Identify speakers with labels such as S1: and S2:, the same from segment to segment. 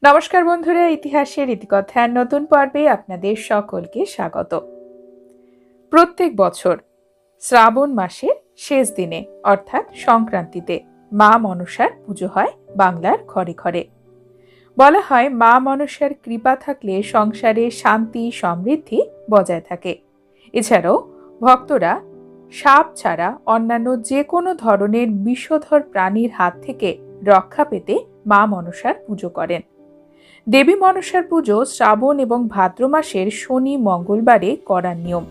S1: নমস্কার বন্ধুরা, ইতিহাসের ইতিকথার নতুন পর্বে আপনাদের সকলকে স্বাগত। প্রত্যেক বছর শ্রাবণ মাসের শেষ দিনে অর্থাৎ সংক্রান্তিতে মা মনসার পুজো হয় বাংলার ঘরে ঘরে। বলা হয় মা মনসার কৃপা থাকলে সংসারে শান্তি সমৃদ্ধি বজায় থাকে। এছাড়াও ভক্তরা সাপ ছাড়া অন্যান্য যে কোনো ধরনের বিষধর প্রাণীর হাত থেকে রক্ষা পেতে মা মনসার পুজো করেন। দেবী মনসার পুজো শ্রাবণ এবং ভাদ্র মাসের শনি মঙ্গলবারে করার নিয়ম।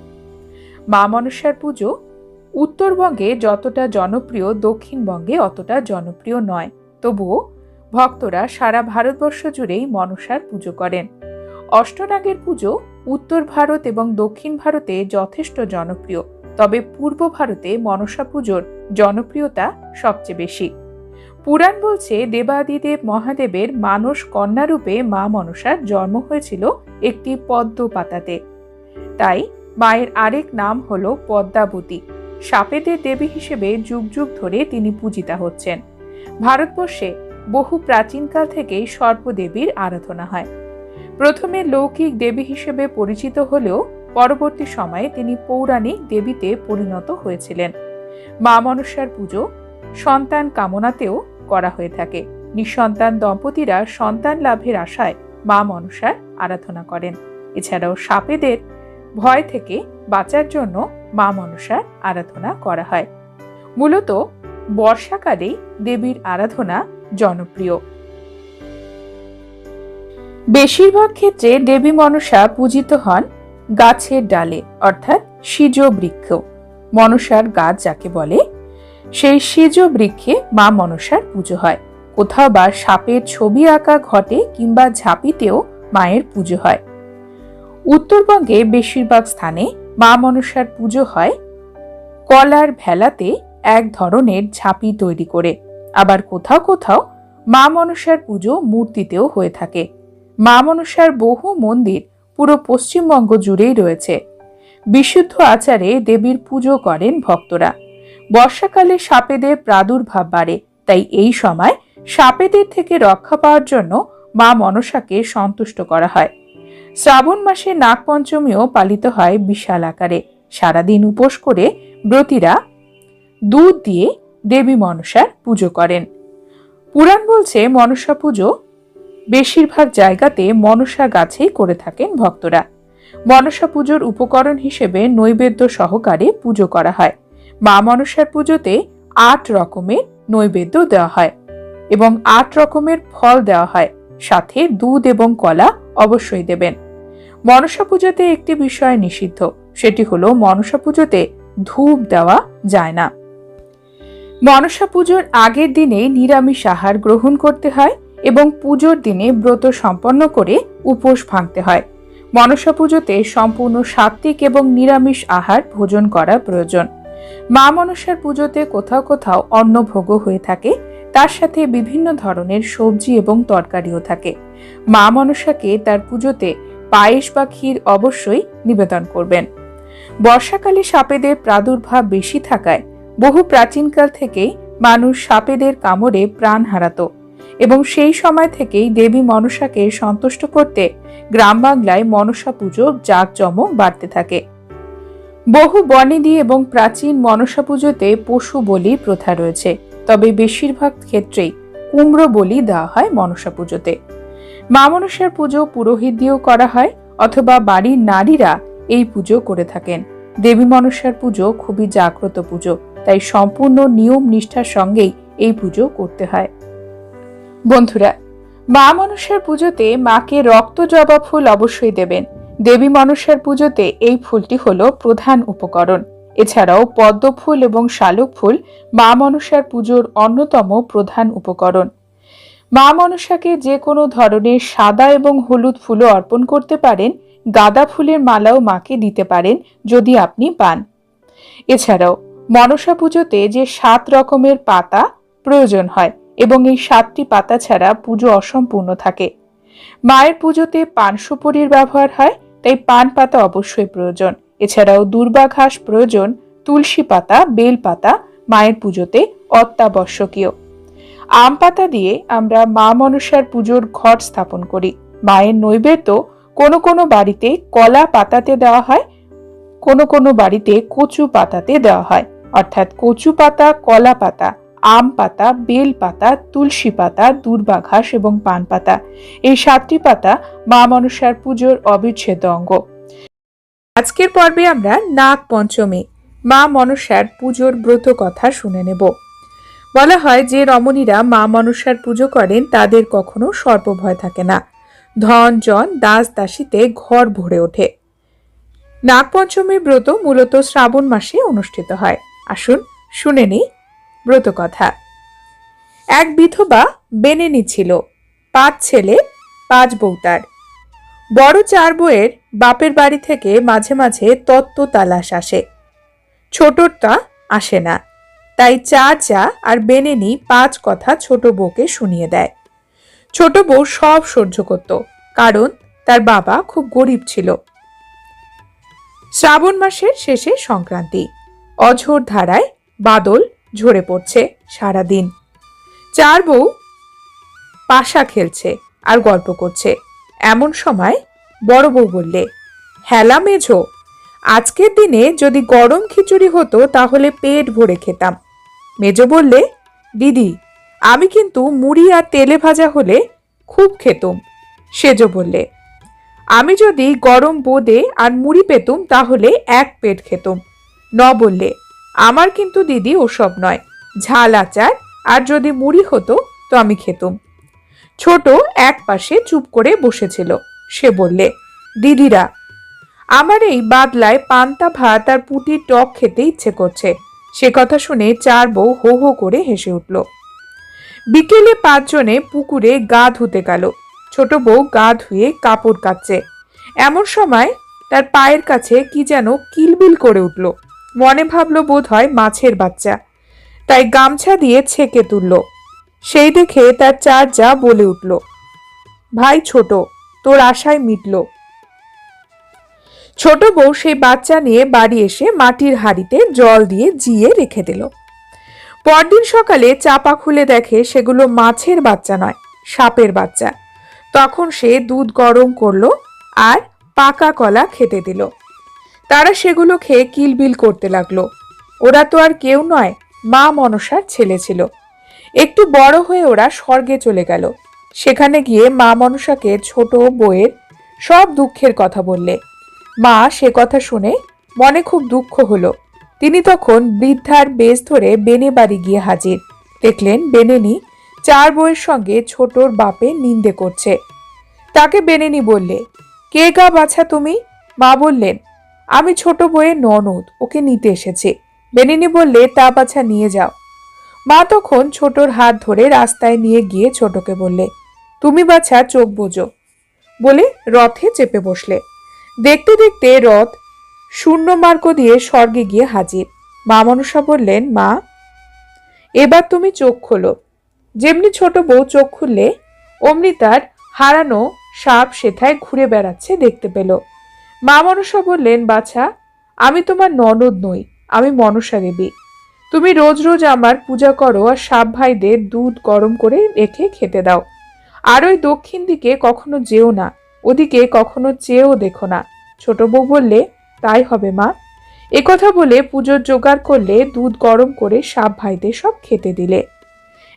S1: মা মনসার পুজো উত্তরবঙ্গে যতটা জনপ্রিয় দক্ষিণবঙ্গে অতটা জনপ্রিয় নয়, তবুও ভক্তরা সারা ভারতবর্ষ জুড়েই মনসার পুজো করেন। অষ্টনাগের পুজো উত্তর ভারত এবং দক্ষিণ ভারতে যথেষ্ট জনপ্রিয়, তবে পূর্ব ভারতে মনসা পুজোর জনপ্রিয়তা সবচেয়ে বেশি। পুরাণ বলছে দেবাদিদেব মহাদেবের মানস কন্যারূপে মা মনসার জন্ম হয়েছিল একটি পদ্ম পাতাতে। তাই মায়ের আরেক নাম হলো পদ্মাবতী। সাপেদের দেবী হিসেবে যুগ যুগ ধরে তিনি পূজিতা হচ্ছেন। ভারতবর্ষে বহু প্রাচীনকাল থেকেই সর্পদেবীর আরাধনা হয়। প্রথমে লৌকিক দেবী হিসেবে পরিচিত হলেও পরবর্তী সময়ে তিনি পৌরাণিক দেবীতে পরিণত হয়েছিলেন। মা মনসার পুজো সন্তান কামনাতেও করা হয়ে থাকে। নিঃসন্তান দম্পতিরা সন্তান লাভের আশায় মা মনসার আরাধনা করেন। এছাড়াও সাপেদের ভয় থেকে বাঁচার জন্য মা মনসার আরাধনা করা হয়। মূলত বর্ষাকালেই দেবীর আরাধনা জনপ্রিয়। বেশিরভাগ ক্ষেত্রে দেবী মনসা পূজিত হন গাছের ডালে অর্থাৎ সিজ বৃক্ষ। মনসার গাছ যাকে বলে, সেই সিজ বৃক্ষে মা মনসার পুজো হয়। কোথাও বা সাপের ছবি আঁকা ঘটে কিংবা ঝাঁপিতেও মায়ের পুজো হয়। উত্তরবঙ্গে বেশিরভাগ স্থানে মা মনসার পুজো হয় কলার ভেলাতে এক ধরনের ঝাঁপি তৈরি করে। আবার কোথাও কোথাও মা মনসার পুজো মূর্তিতেও হয়ে থাকে। মা মনসার বহু মন্দির পুরো পশ্চিমবঙ্গ জুড়েই রয়েছে। বিশুদ্ধ আচারে দেবীর পুজো করেন ভক্তরা। বর্ষাকালে সাপেদের প্রাদুর্ভাব বাড়ে, তাই এই সময় সাপেদের থেকে রক্ষা পাওয়ার জন্য মা মনসাকে সন্তুষ্ট করা হয়। শ্রাবণ মাসে নাগপঞ্চমীও পালিত হয় বিশাল আকারে। সারাদিন উপোস করে ব্রতীরা দুধ দিয়ে দেবী মনসার পুজো করেন। পুরাণ বলছে মনসা পুজো বেশিরভাগ জায়গাতে মনসা গাছেই করে থাকেন ভক্তরা। মনসা পুজোর উপকরণ হিসেবে নৈবেদ্য সহকারে পুজো করা হয়। মা মনসার পুজোতে ৮ রকমের নৈবেদ্য দেওয়া হয় এবং ৮ রকমের ফল দেওয়া হয়। সাথে দুধ এবং কলা অবশ্যই দেবেন। মনসা পুজোতে একটি বিষয় নিষিদ্ধ, সেটি হলো মনসা পুজোতে ধূপ দেওয়া যায় না। মনসা পুজোর আগের দিনে নিরামিষ আহার গ্রহণ করতে হয় এবং পুজোর দিনে ব্রত সম্পন্ন করে উপোস ভাঙতে হয়। মনসা পুজোতে সম্পূর্ণ সাত্ত্বিক এবং নিরামিষ আহার ভোজন করা প্রয়োজন। মা মনসার পুজোতে কোথাও কোথাও অন্নভোগও হয়ে থাকে, তার সাথে বিভিন্ন ধরনের সবজি এবং তরকারিও থাকে। মা মনসাকে তার পুজোতে পায়েস বা ক্ষীর অবশ্যই নিবেদন করবেন। বর্ষাকালে সাপেদের প্রাদুর্ভাব বেশি থাকায় বহু প্রাচীনকাল থেকেই মানুষ সাপেদের কামড়ে প্রাণ হারাতো এবং সেই সময় থেকেই দেবী মনসাকে সন্তুষ্ট করতে গ্রাম বাংলায় মনসা পুজো জাঁকজমক বাড়তে থাকে। বহু বনেদি এবং প্রাচীন মনসা পুজোতে পশু বলির প্রথা রয়েছে, তবে বেশিরভাগ ক্ষেত্রেই কুমড়ো বলি দেওয়া হয় মনসা পুজোতে। মা মনসার পুজো পুরোহিত দিয়েও করা হয় অথবা বাড়ির নারীরা এই পুজো করে থাকেন। দেবী মনসার পুজো খুবই জাগ্রত পুজো, তাই সম্পূর্ণ নিয়ম নিষ্ঠার সঙ্গেই এই পুজো করতে হয়। বন্ধুরা, মা মনসার পুজোতে মাকে রক্ত জবা ফুল অবশ্যই দেবেন। দেবী মনসার পুজোতে এই ফুলটি হলো প্রধান উপকরণ। এছাড়াও পদ্ম ফুল এবং শালুক ফুল মা মনসার পুজোর অন্যতম প্রধান উপকরণ। মা মনসাকে যে কোনো ধরনের সাদা এবং হলুদ ফুলও অর্পণ করতে পারেন। গাঁদা ফুলের মালাও মাকে দিতে পারেন যদি আপনি পান। এছাড়াও মনসা পুজোতে যে 7 রকমের পাতা প্রয়োজন হয় এবং এই 7টি পাতা ছাড়া পুজো অসম্পূর্ণ থাকে। মায়ের পুজোতে পান সুপারির ব্যবহার হয়, তাই পান পাতা অবশ্যই প্রয়োজন। এছাড়াও দূর্বা ঘাস প্রয়োজন, তুলসী পাতা, বেল পাতা মায়ের পুজোতে অত্যাবশ্যকীয়। আম পাতা দিয়ে আমরা মা মনসার পুজোর ঘট স্থাপন করি। মায়ের নৈবেদ্য কোনো কোনো বাড়িতে কলা পাতাতে দেওয়া হয়, কোনো কোনো বাড়িতে কচু পাতাতে দেওয়া হয়। অর্থাৎ কচু পাতা, কলা পাতা, আম পাতা, বেল পাতা, তুলসী পাতা, দূর্বা ঘাস এবং পান পাতা, এই 7টি পাতা মা মনসার পুজোর অবিচ্ছেদ্য অঙ্গ। আজকের পর্বে আমরা নাগ পঞ্চমী মা মনসার পুজোর ব্রত কথা শুনে নেব। বলা হয় যে রমণীরা মা মনসার পুজো করেন তাদের কখনো সর্পভয় থাকে না, ধন জন দাস দাসীতে ঘর ভরে ওঠে। নাগপঞ্চমীর ব্রত মূলত শ্রাবণ মাসে অনুষ্ঠিত হয়। আসুন শুনে নিই ব্রত কথা। এক বিধবা বেনেনি ছিল, 5 ছেলে 5 বউ তার। বড় 4 বউয়ের বাপের বাড়ি থেকে মাঝে মাঝে তত্ত্ব তালাশ আসে, ছোটটা আসে না। তাই 4 যা আর বেনেনি 5 কথা ছোট বউকে শুনিয়ে দেয়। ছোট বউ সব সহ্য করত, কারণ তার বাবা খুব গরিব ছিল। শ্রাবণ মাসের শেষে সংক্রান্তি, অঝোর ধারায় বাদল ঝরে পড়ছে সারাদিন। 4 বউ পাশা খেলছে আর গল্প করছে। এমন সময় বড় বউ বললে, হেলা মেঝো, আজকের দিনে যদি গরম খিচুড়ি হতো তাহলে পেট ভরে খেতাম। মেজো বললে, দিদি আমি কিন্তু মুড়ি আর তেলে ভাজা হলে খুব খেতুম। সেজো বললে, আমি যদি গরম বোঁদে আর মুড়ি পেতুম তাহলে 1 পেট খেতুম। বললে, আমার কিন্তু দিদি ওসব নয়, ঝাল আচার আর যদি মুড়ি হতো তো আমি খেতুম। ছোট এক পাশে চুপ করে বসেছিল। সে বললে, দিদিরা আমার এই বাদলায় পান্তা ভাত আর পুটির টক খেতে ইচ্ছে করছে। সে কথা শুনে 4 বউ হো হো করে হেসে উঠল। বিকেলে 5 জনে পুকুরে গা ধুতে গেল। ছোট বউ গা ধুয়ে কাপড় কাচ্ছে। এমন সময় তার পায়ের কাছে কি যেন কিলবিল করে উঠল। মনে ভাবলো বোধ হয় মাছের বাচ্চা, তাই গামছা দিয়ে ছেঁকে তুলল। সেই দেখে তার 4 যা বলে উঠল, ভাই ছোট, তোর আশায় মিটল। ছোট বউ সেই বাচ্চা নিয়ে বাড়ি এসে মাটির হাঁড়িতে জল দিয়ে জিয়ে রেখে দিল। পরদিন সকালে চাপা খুলে দেখে সেগুলো মাছের বাচ্চা নয়, সাপের বাচ্চা। তখন সে দুধ গরম করলো আর পাকা কলা খেতে দিল। তারা সেগুলো খেয়ে কিলবিল করতে লাগলো। ওরা তো আর কেউ নয়, মা মনসার ছেলে ছিল। একটু বড় হয়ে ওরা স্বর্গে চলে গেল। সেখানে গিয়ে মা মনসাকে ছোট বউয়ের সব দুঃখের কথা বললে। মা সে কথা শুনে মনে খুব দুঃখ হলো। তিনি তখন বৃদ্ধার বেশ ধরে বেনে বাড়ি গিয়ে হাজির। দেখলেন বেনেনি 4 বউয়ের সঙ্গে ছোটর বাপে নিন্দে করছে। তাকে বেনেনি বললে, কে গা বাছা তুমি? মা বললেন, আমি ছোট বউয়ের ননদ, ওকে নিতে এসেছি। বেনিনি বললে, তা বাছা নিয়ে যাও। মা তখন ছোটর হাত ধরে রাস্তায় নিয়ে গিয়ে ছোটকে বললে, তুমি বাছা চোখ বোঝো, বলে রথে চেপে বসলে। দেখতে দেখতে রথ শূন্য মার্গ দিয়ে স্বর্গে গিয়ে হাজির। মা মনসা বললেন, মা এবার তুমি চোখ খোলো। যেমনি ছোট বউ চোখ খুললে অমনি তার হারানো সাপ সেথায় ঘুরে বেড়াচ্ছে দেখতে পেল। মা মনসা বললেন, বাছা আমি তোমার ননদ নই, আমি মনসা দেবী। তুমি রোজ রোজ আমার পূজা করো আর সাপ ভাইদের দুধ গরম করে রেখে খেতে দাও। আর ওই দক্ষিণ দিকে কখনো যেও না, ওদিকে কখনো চেয়েও দেখো না। ছোট বউ বললে, তাই হবে মা। একথা বলে পুজোর জোগাড় করলে, দুধ গরম করে সাপ ভাইদের সব খেতে দিলে।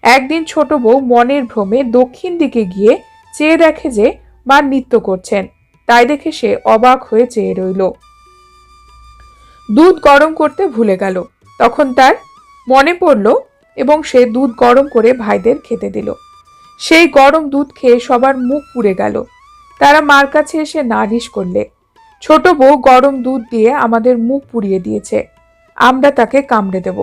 S1: একদিন ছোট বউ মনের ভ্রমে দক্ষিণ দিকে গিয়ে চেয়ে দেখে যে মা নৃত্য করছেন। তাই দেখে সে অবাক হয়ে চেয়ে রইল। দুধ গরম করতে ভুলে গেল। তখন তার মনে পড়ল এবং সে দুধ গরম করে ভাইদের খেতে দিল। সেই গরম দুধ খেয়ে সবার মুখ পুড়ে গেল। তারা মার কাছে এসে নালিশ করলে, ছোট বউ গরম দুধ দিয়ে আমাদের মুখ পুড়িয়ে দিয়েছে, আমরা তাকে কামড়ে দেব।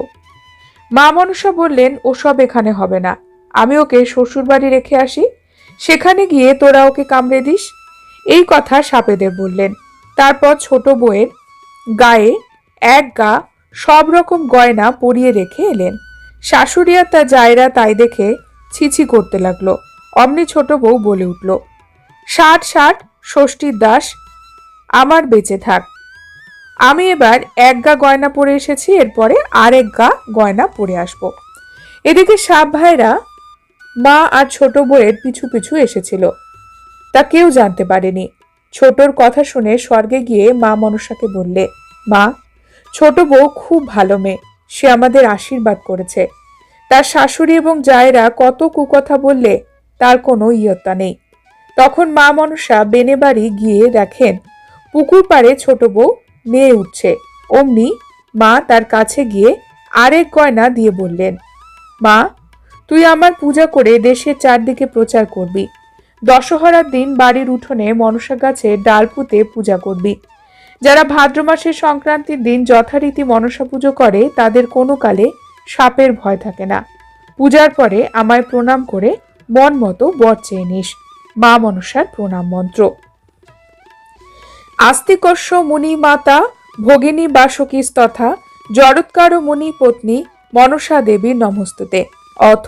S1: মা মনসা বললেন, ওসব এখানে হবে না, আমি ওকে শ্বশুর বাড়ি রেখে আসি, সেখানে গিয়ে তোরা ওকে কামড়ে দিস। এই কথা সাপেদের বললেন। তারপর ছোট বউয়ের গায়ে 1 গা সব রকম গয়না পরিয়ে রেখে এলেন। শাশুড়ি আর তার জায়রা তাই দেখে ছিছি করতে লাগলো। অমনি ছোট বউ বলে উঠল, 60 60 ষষ্ঠীর দাস আমার বেঁচে থাক, আমি এবার 1 গা গয়না পরে এসেছি, এরপরে আর 1 গা গয়না পরে আসবো। এদিকে সাপ ভাইরা মা আর ছোট বউয়ের পিছু পিছু এসেছিল, তা কেউ জানতে পারেনি। ছোটর কথা শুনে স্বর্গে গিয়ে মা মনসাকে বললে, মা, ছোট বউ খুব ভালো মেয়ে, সে আমাদের আশীর্বাদ করেছে। তার শাশুড়ি এবং জায়েরা কত কুকথা বললে তার কোনো ইয়ত্তা নেই। তখন মা মনসা বেনে বাড়ি গিয়ে দেখেন পুকুর পাড়ে ছোট বউ নেয়ে উঠছে। অমনি মা তার কাছে গিয়ে আরেক গয়না দিয়ে বললেন, মা, তুই আমার পূজা করে দেশের চারদিকে প্রচার করবি। দশহরার দিন বাড়ির উঠোনে মনসা গাছে ডাল পুঁতে পূজা করবি। যারা ভাদ্র মাসের সংক্রান্তির দিন যথারীতি মনসা পুজো করে তাদের কোনো কালে সাপের ভয় থাকে না। পূজার পরে আমায় প্রণাম করে মন মতো বর চেয়ে নিস। মা মনসার প্রণাম মন্ত্র। আস্তিকস্য মুনি মাতা ভগিনী বাসকীস্তথা জরৎকার মুনি পত্নী মনসা দেবীর নমস্তুতে। অথ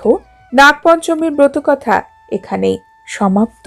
S1: নাগপঞ্চমীর ব্রতকথা এখানেই সমাপ্ত।